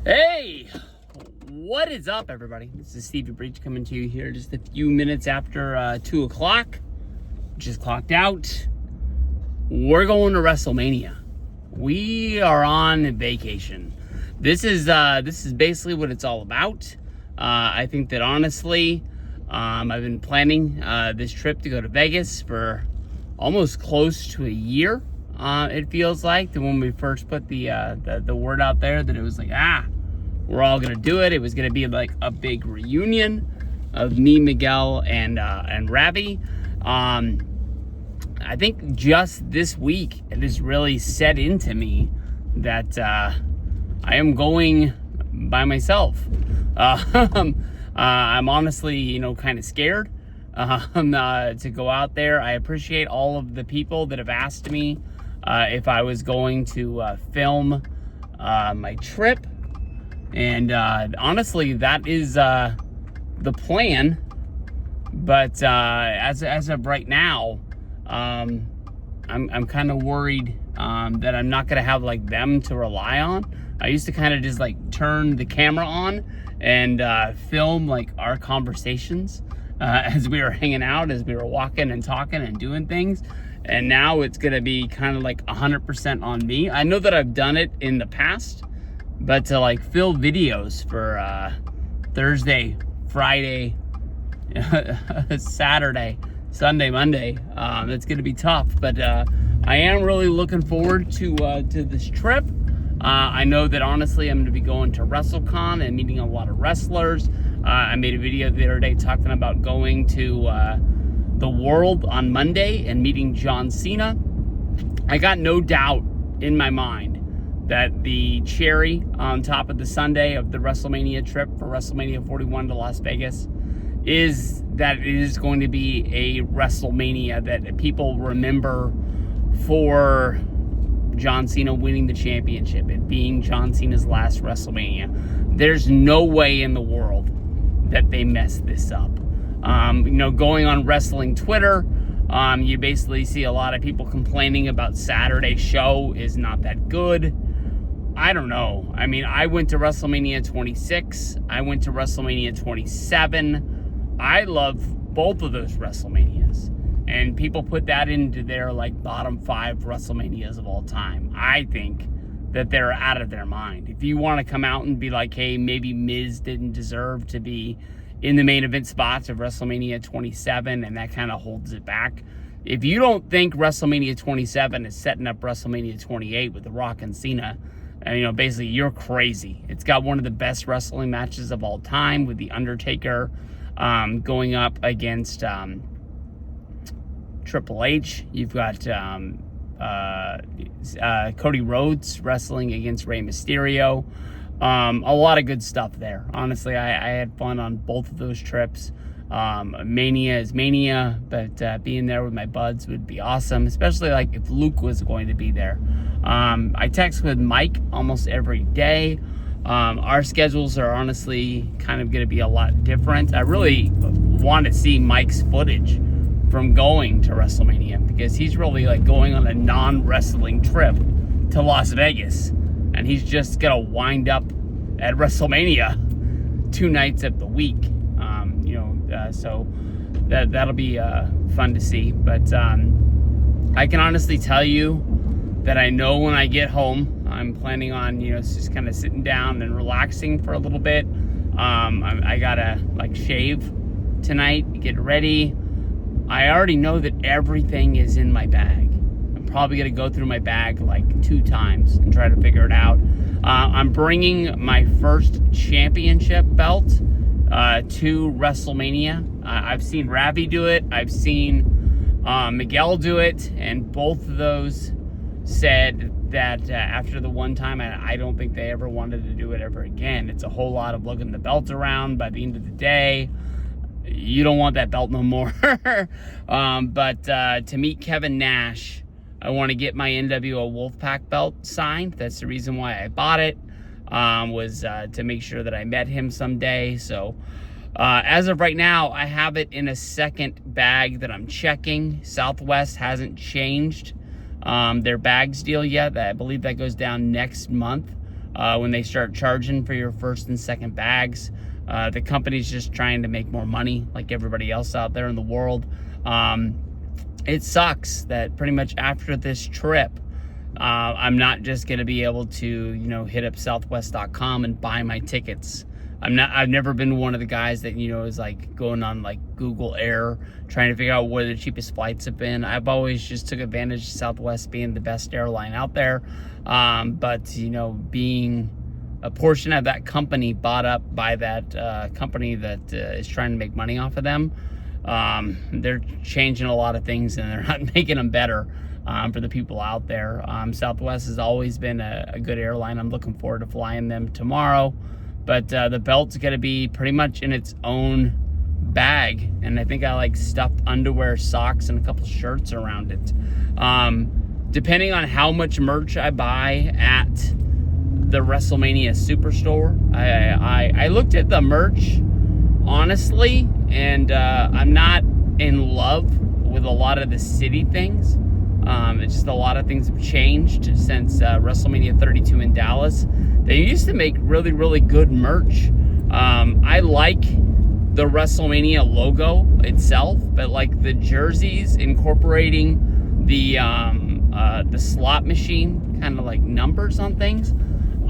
Hey, what is up, everybody? This is steviebreech coming to you here just a few minutes after 2 o'clock, which is clocked out. We're going to Wrestlemania. We are on vacation. This is basically what it's all about. I think that honestly, I've been planning this trip to go to Vegas for almost close to a year. It feels like when we first put the word out there that it was like, we're all gonna do it. It was gonna be like a big reunion of me, Miguel, and Ravi. I think just this week it has really set into me that I am going by myself. I'm honestly, kind of scared to go out there. I appreciate all of the people that have asked me if I was going to film my trip. And honestly, that is the plan. But as of right now, I'm kind of worried that I'm not gonna have like them to rely on. I used to kind of just like turn the camera on and film like our conversations as we were hanging out, as we were walking and talking and doing things. And now it's gonna be kind of like 100% on me. I know that I've done it in the past, but to like film videos for Thursday, Friday, Saturday, Sunday, Monday, it's gonna be tough. But I am really looking forward to this trip. I know that honestly I'm gonna be going to WrestleCon and meeting a lot of wrestlers. I made a video the other day talking about going to the World on Monday and meeting John Cena. I got no doubt in my mind that the cherry on top of the Sunday of the WrestleMania trip for WrestleMania 41 to Las Vegas is that it is going to be a WrestleMania that people remember for John Cena winning the championship, it being John Cena's last WrestleMania. There's no way in the world that they mess this up. Going on wrestling Twitter, you basically see a lot of people complaining about Saturday's show is not that good. I don't know. I mean, I went to WrestleMania 26. I went to WrestleMania 27. I love both of those WrestleManias. And people put that into their like bottom 5 WrestleManias of all time. I think that they're out of their mind. If you want to come out and be like, hey, maybe Miz didn't deserve to be in the main event spots of WrestleMania 27, and that kind of holds it back. If you don't think WrestleMania 27 is setting up WrestleMania 28 with The Rock and Cena, basically you're crazy. It's got one of the best wrestling matches of all time with The Undertaker going up against Triple H. You've got Cody Rhodes wrestling against Rey Mysterio. A lot of good stuff there. Honestly, I had fun on both of those trips. Mania is mania, but being there with my buds would be awesome, especially like if Luke was going to be there. I text with Mike almost every day. Our schedules are honestly kind of going to be a lot different. I really want to see Mike's footage from going to WrestleMania because he's really like going on a non-wrestling trip to Las Vegas, and he's just gonna wind up at WrestleMania 2 nights of the week. So that'll be fun to see. But I can honestly tell you that I know when I get home, I'm planning on just kind of sitting down and relaxing for a little bit. I gotta like shave tonight, get ready. I already know that everything is in my bag. I'm probably going to go through my bag like 2 times and try to figure it out. I'm bringing my first championship belt to WrestleMania. I've seen Ravi do it. I've seen Miguel do it. And both of those said that after the one time, I don't think they ever wanted to do it ever again. It's a whole lot of lugging the belt around. By the end of the day, you don't want that belt no more. But to meet Kevin Nash, I want to get my NWO Wolfpack belt signed. That's the reason why I bought it, was to make sure that I met him someday. So as of right now, I have it in a second bag that I'm checking. Southwest hasn't changed their bags deal yet. I believe that goes down next month. when they start charging for your first and second bags. The company's just trying to make more money like everybody else out there in the world. It sucks that pretty much after this trip, I'm not just going to be able to, hit up southwest.com and buy my tickets. I've never been one of the guys that, is like going on like Google Air, trying to figure out where the cheapest flights have been. I've always just took advantage of Southwest being the best airline out there. But, being a portion of that company bought up by that company that is trying to make money off of them, they're changing a lot of things and they're not making them better for the people out there. Southwest has always been a good airline. I'm looking forward to flying them tomorrow. But the belt's going to be pretty much in its own bag. And I think I like stuffed underwear, socks, and a couple shirts around it. Depending on how much merch I buy at the Wrestlemania Superstore, I looked at the merch, honestly, and I'm not in love with a lot of the city things. It's just a lot of things have changed since WrestleMania 32 in Dallas. They used to make really, really good merch. I like the WrestleMania logo itself, but like the jerseys incorporating the slot machine kind of like numbers on things,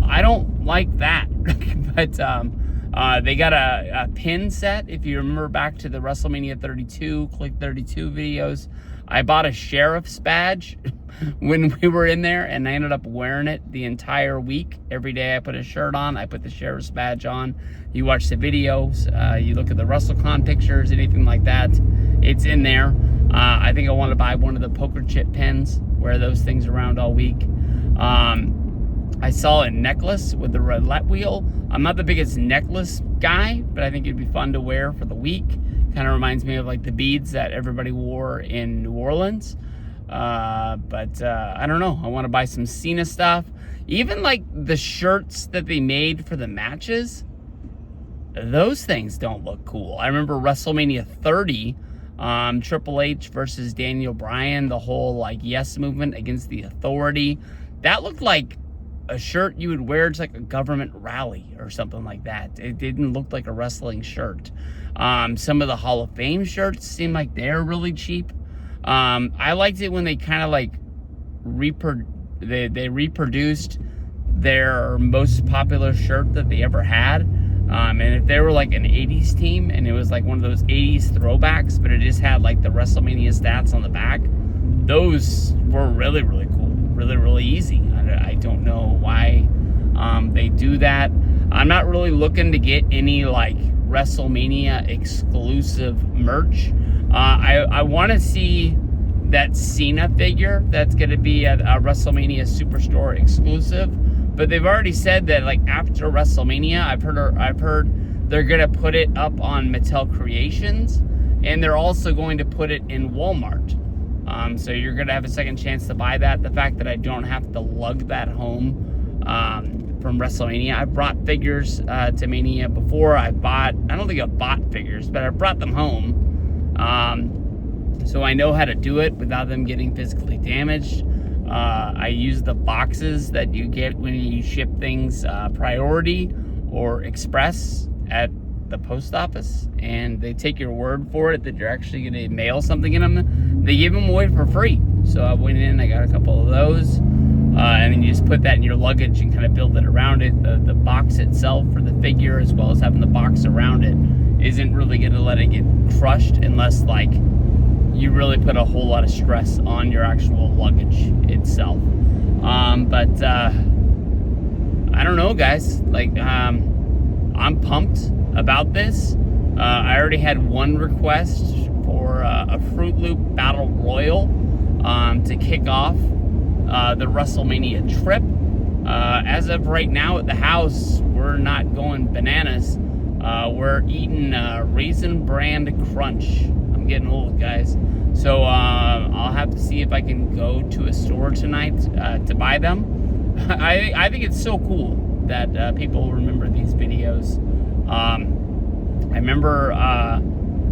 I don't like that. But they got a pin set. If you remember back to the WrestleMania 32, Click 32 videos, I bought a sheriff's badge when we were in there, and I ended up wearing it the entire week. Every day I put a shirt on, I put the sheriff's badge on. You watch the videos, you look at the WrestleCon pictures, anything like that, it's in there. I think I want to buy one of the poker chip pins, wear those things around all week. I saw a necklace with the roulette wheel. I'm not the biggest necklace guy, but I think it'd be fun to wear for the week. Kind of reminds me of like the beads that everybody wore in New Orleans. But I don't know. I want to buy some Cena stuff. Even like the shirts that they made for the matches, those things don't look cool. I remember WrestleMania 30, Triple H versus Daniel Bryan, the whole like yes movement against the authority. That looked like a shirt you would wear to like a government rally or something like that. It didn't look like a wrestling shirt. Some of the Hall of Fame shirts seem like they're really cheap. I liked it when they kind of like they reproduced their most popular shirt that they ever had. And if they were like an 80s team and it was like one of those 80s throwbacks, but it just had like the WrestleMania stats on the back, those were really, really cool. Really, really easy. I don't know why they do that. I'm not really looking to get any like WrestleMania exclusive merch. I want to see that Cena figure that's going to be a WrestleMania Superstore exclusive, but they've already said that like after WrestleMania, I've heard they're going to put it up on Mattel Creations, and they're also going to put it in Walmart. So you're going to have a second chance to buy that. The fact that I don't have to lug that home from WrestleMania. I've brought figures to Mania before. I don't think I've bought figures, but I brought them home. So I know how to do it without them getting physically damaged. I use the boxes that you get when you ship things priority or express at the post office, and they take your word for it that you're actually going to mail something in them. They give them away for free. So I went in, I got a couple of those, and then you just put that in your luggage and kind of build it around it. The box itself for the figure, as well as having the box around it, isn't really going to let it get crushed unless like you really put a whole lot of stress on your actual luggage itself. But I don't know, guys. Like, I'm pumped about this. I already had one request for a Fruit Loop Battle Royal to kick off the WrestleMania trip. As of right now at the house, we're not going bananas. We're eating Raisin Bran Crunch. I'm getting old, guys. So I'll have to see if I can go to a store tonight to buy them. I think it's so cool that people remember these videos. I remember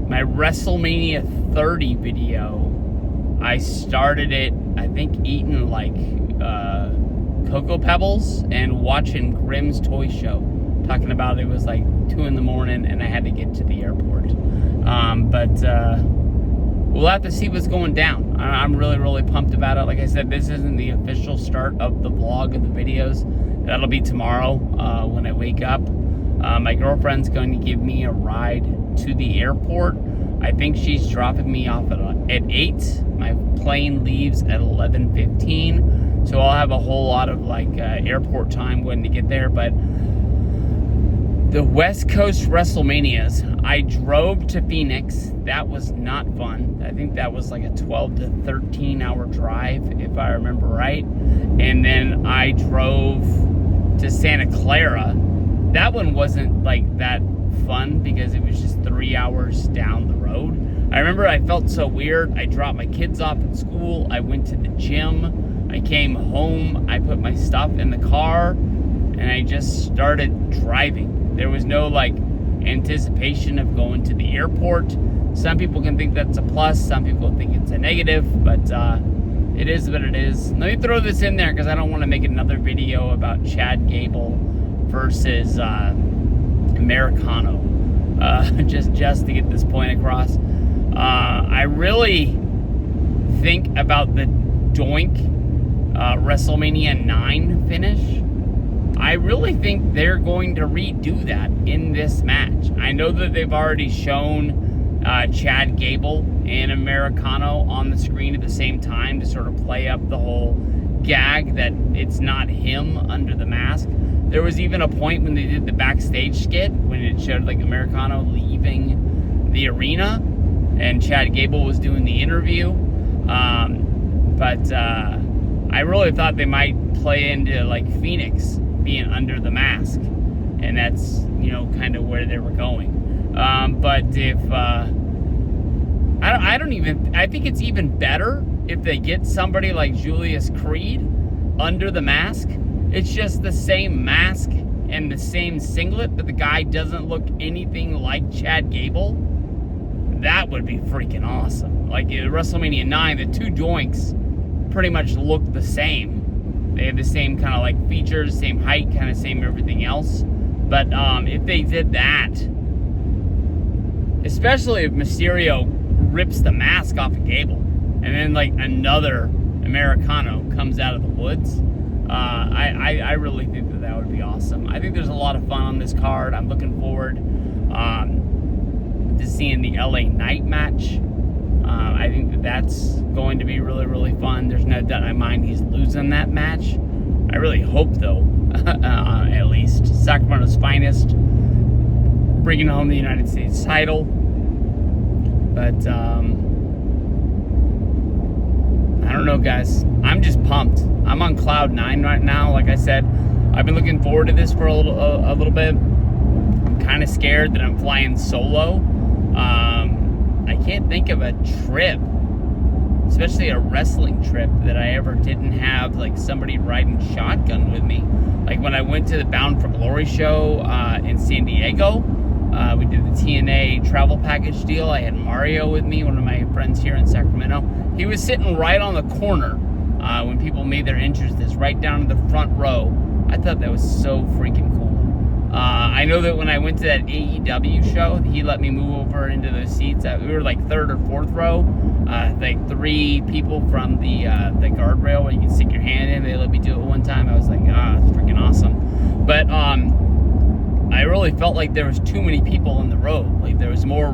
my WrestleMania 30 video. I started it, I think, eating like Cocoa Pebbles and watching Grimm's Toy Show. Talking about it was like 2 in the morning and I had to get to the airport. We'll have to see what's going down. I'm really, really pumped about it. Like I said, this isn't the official start of the vlog of the videos. That'll be tomorrow when I wake up. My girlfriend's going to give me a ride to the airport. I think she's dropping me off at 8. My plane leaves at 11:15. So I'll have a whole lot of like airport time when to get there. But the West Coast Wrestlemanias, I drove to Phoenix. That was not fun. I think that was like a 12 to 13 hour drive, if I remember right. And then I drove to Santa Clara. That one wasn't like that fun because it was just 3 hours down the road. I remember I felt so weird. I dropped my kids off at school. I went to the gym. I came home. I put my stuff in the car and I just started driving. There was no like anticipation of going to the airport. Some people can think that's a plus. Some people think it's a negative, but it is what it is. Let me throw this in there because I don't want to make another video about Chad Gable versus Americano. Just to get this point across. I really think about the Doink Wrestlemania 9 finish. I really think they're going to redo that in this match. I know that they've already shown Chad Gable and Americano on the screen at the same time to sort of play up the whole gag that it's not him under the mask. There was even a point when they did the backstage skit when it showed like Americano leaving the arena and Chad Gable was doing the interview. But I really thought they might play into like Phoenix being under the mask, and that's, you know, kind of where they were going. But if I think it's even better if they get somebody like Julius Creed under the mask. It's just the same mask and the same singlet, but the guy doesn't look anything like Chad Gable. That would be freaking awesome. Like in WrestleMania 9, the two Doinks pretty much look the same. They have the same kind of like features, same height, kind of same everything else. But if they did that, especially if Mysterio rips the mask off of Gable, and then like another Americano comes out of the woods, I really think that would be awesome. I think there's a lot of fun on this card. I'm looking forward to seeing the LA Knight match. I think that's going to be really, really fun. There's no doubt in my mind he's losing that match. I really hope, though, at least. Sacramento's finest, bringing home the United States title. But, I don't know, guys. I'm just pumped. I'm on cloud 9 right now. Like I said, I've been looking forward to this for a little bit. I'm kind of scared that I'm flying solo. I can't think of a trip, especially a wrestling trip, that I ever didn't have like somebody riding shotgun with me. Like when I went to the Bound for Glory show in San Diego, we did the TNA travel package deal. I had Mario with me, one of my friends here in Sacramento. He was sitting right on the corner when people made their entrances, right down in the front row. I thought that was so freaking cool. I know that when I went to that AEW show, he let me move over into those seats. We were like 3rd or 4th row. Like 3 people from the guardrail where you can stick your hand in. They let me do it one time. I was like, it's freaking awesome. But I really felt like there was too many people in the row. Like there was more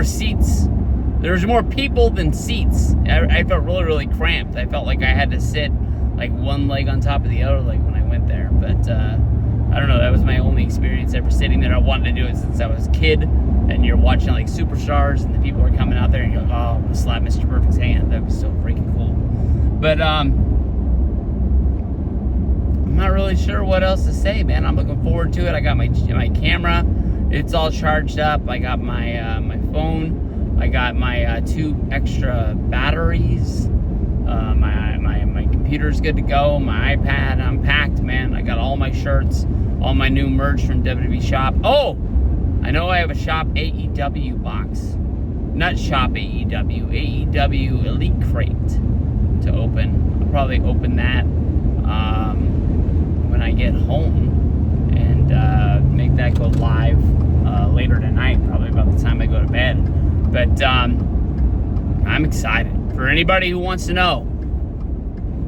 seats. There was more people than seats. I felt really, really cramped. I felt like I had to sit like one leg on top of the other leg when I went there. But I don't know, that was my only experience ever sitting there. I wanted to do it since I was a kid, and you're watching like Superstars, and the people are coming out there, and you're like, oh, I'm gonna slap Mr. Perfect's hand. That was so freaking cool. But I'm not really sure what else to say, man. I'm looking forward to it. I got my camera. It's all charged up. I got my my phone. I got my 2 extra batteries. My computer's good to go. My iPad, I'm packed, man. I got all my shirts, all my new merch from WWE Shop. Oh, I know I have a Shop AEW box. Not Shop AEW, AEW Elite Crate to open. I'll probably open that. when I get home and make that go live later tonight, probably about the time I go to bed. But I'm excited. For anybody who wants to know,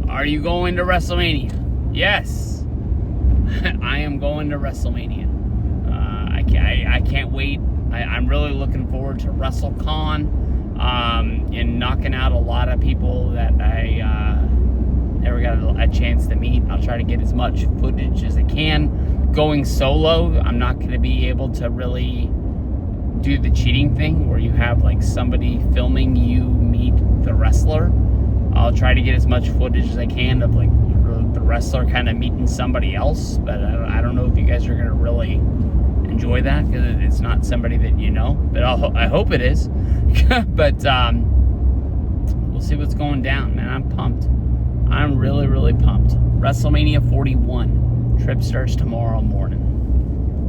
are you going to WrestleMania? Yes, I am going to WrestleMania. I can't wait. I'm really looking forward to WrestleCon and knocking out a lot of people that I never got a chance to meet. I'll try to get as much footage as I can. Going solo, I'm not going to be able to really do the cheating thing where you have like somebody filming you meet the wrestler. I'll try to get as much footage as I can of like the wrestler kind of meeting somebody else, but I don't know if you guys are going to really enjoy that because it's not somebody that you know, but I hope it is. But we'll see what's going down, man. I'm pumped. I'm really, really pumped. WrestleMania 41 trip starts tomorrow morning.